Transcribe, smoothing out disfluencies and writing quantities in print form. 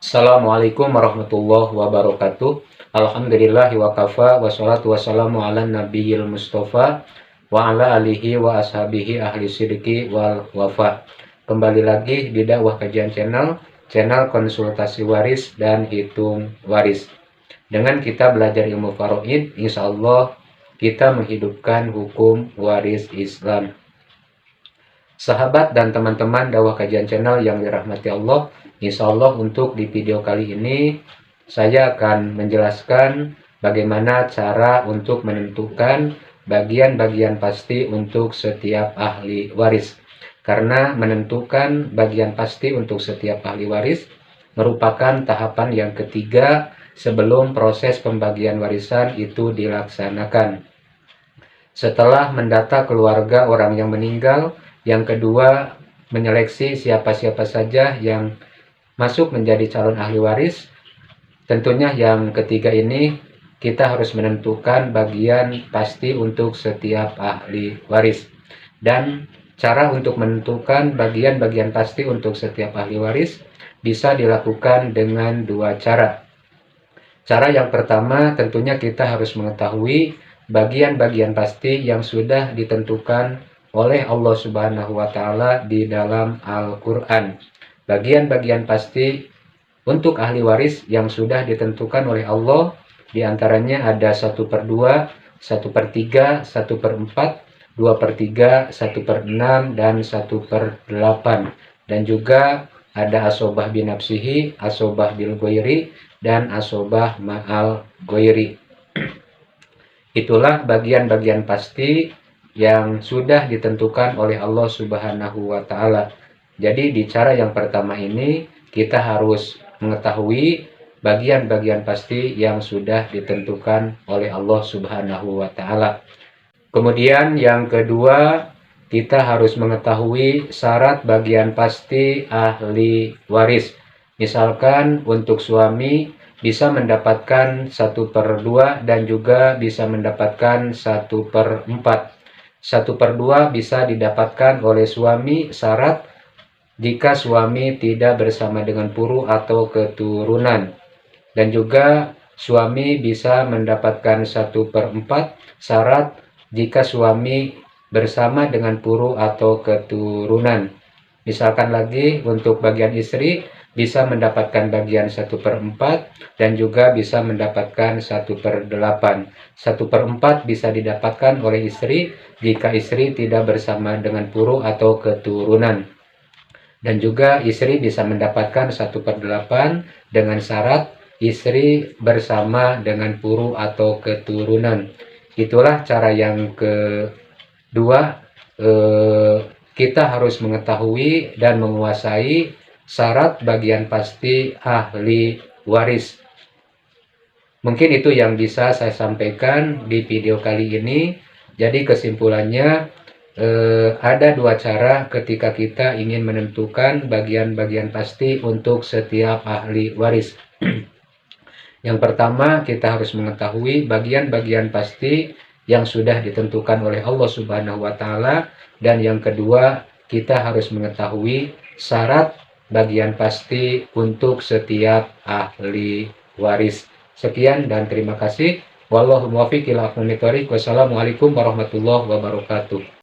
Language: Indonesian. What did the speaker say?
Assalamualaikum warahmatullahi wabarakatuh. Alhamdulillahi wa kafa wassalatu wassalamu ala nabiyil mustafa wa ala alihi wa ashabihi ahli sidiki wal wafa. Kembali lagi di dakwah kajian channel konsultasi waris dan hitung waris. Dengan kita belajar ilmu faraid, insya Allah kita menghidupkan hukum waris Islam. Sahabat dan teman-teman dakwah kajian channel yang dirahmati Allah, insya Allah untuk di video kali ini saya akan menjelaskan bagaimana cara untuk menentukan bagian-bagian pasti untuk setiap ahli waris. Karena menentukan bagian pasti untuk setiap ahli waris merupakan tahapan yang ketiga sebelum proses pembagian warisan itu dilaksanakan. Setelah mendata keluarga orang yang meninggal, yang kedua, menyeleksi siapa-siapa saja yang masuk menjadi calon ahli waris. Tentunya yang ketiga ini, kita harus menentukan bagian pasti untuk setiap ahli waris. Dan cara untuk menentukan bagian-bagian pasti untuk setiap ahli waris bisa dilakukan dengan dua cara. Cara yang pertama, tentunya kita harus mengetahui bagian-bagian pasti yang sudah ditentukan oleh Allah Subhanahu wa Ta'ala di dalam Al-Quran. Bagian-bagian pasti untuk ahli waris yang sudah ditentukan oleh Allah, diantaranya ada 1/2, 1/3, 1/4, 2/3, 1/6, dan 1/8. Dan juga ada asobah binafsihi, asobah bil ghairi, dan asobah ma'al ghairi. Itulah bagian-bagian pasti yang sudah ditentukan oleh Allah Subhanahu wa Ta'ala. Jadi di cara yang pertama ini kita harus mengetahui bagian-bagian pasti yang sudah ditentukan oleh Allah Subhanahu wa Ta'ala. Kemudian yang kedua, kita harus mengetahui syarat bagian pasti ahli waris. Misalkan untuk suami bisa mendapatkan 1/2 dan juga bisa mendapatkan 1/4. 1/2 bisa didapatkan oleh suami syarat jika suami tidak bersama dengan puru atau keturunan. Dan juga suami bisa mendapatkan 1/4 syarat jika suami bersama dengan puru atau keturunan. Misalkan lagi untuk bagian istri bisa mendapatkan bagian 1/4 dan juga bisa mendapatkan 1/8. 1/4 bisa didapatkan oleh istri jika istri tidak bersama dengan puru atau keturunan. Dan juga istri bisa mendapatkan 1/8 dengan syarat istri bersama dengan puru atau keturunan. Itulah cara yang kedua. Kita harus mengetahui dan menguasai syarat bagian pasti ahli waris. Mungkin itu yang bisa saya sampaikan di video kali ini. Jadi kesimpulannya, ada dua cara ketika kita ingin menentukan bagian-bagian pasti untuk setiap ahli waris. Yang pertama, kita harus mengetahui bagian-bagian pasti yang sudah ditentukan oleh Allah Subhanahu wa Ta'ala. Dan yang kedua, kita harus mengetahui syarat bagian pasti untuk setiap ahli waris. Sekian dan terima kasih. Wallahu muwaffiq ila aqwamit thoriq. Wassalamualaikum warahmatullahi wabarakatuh.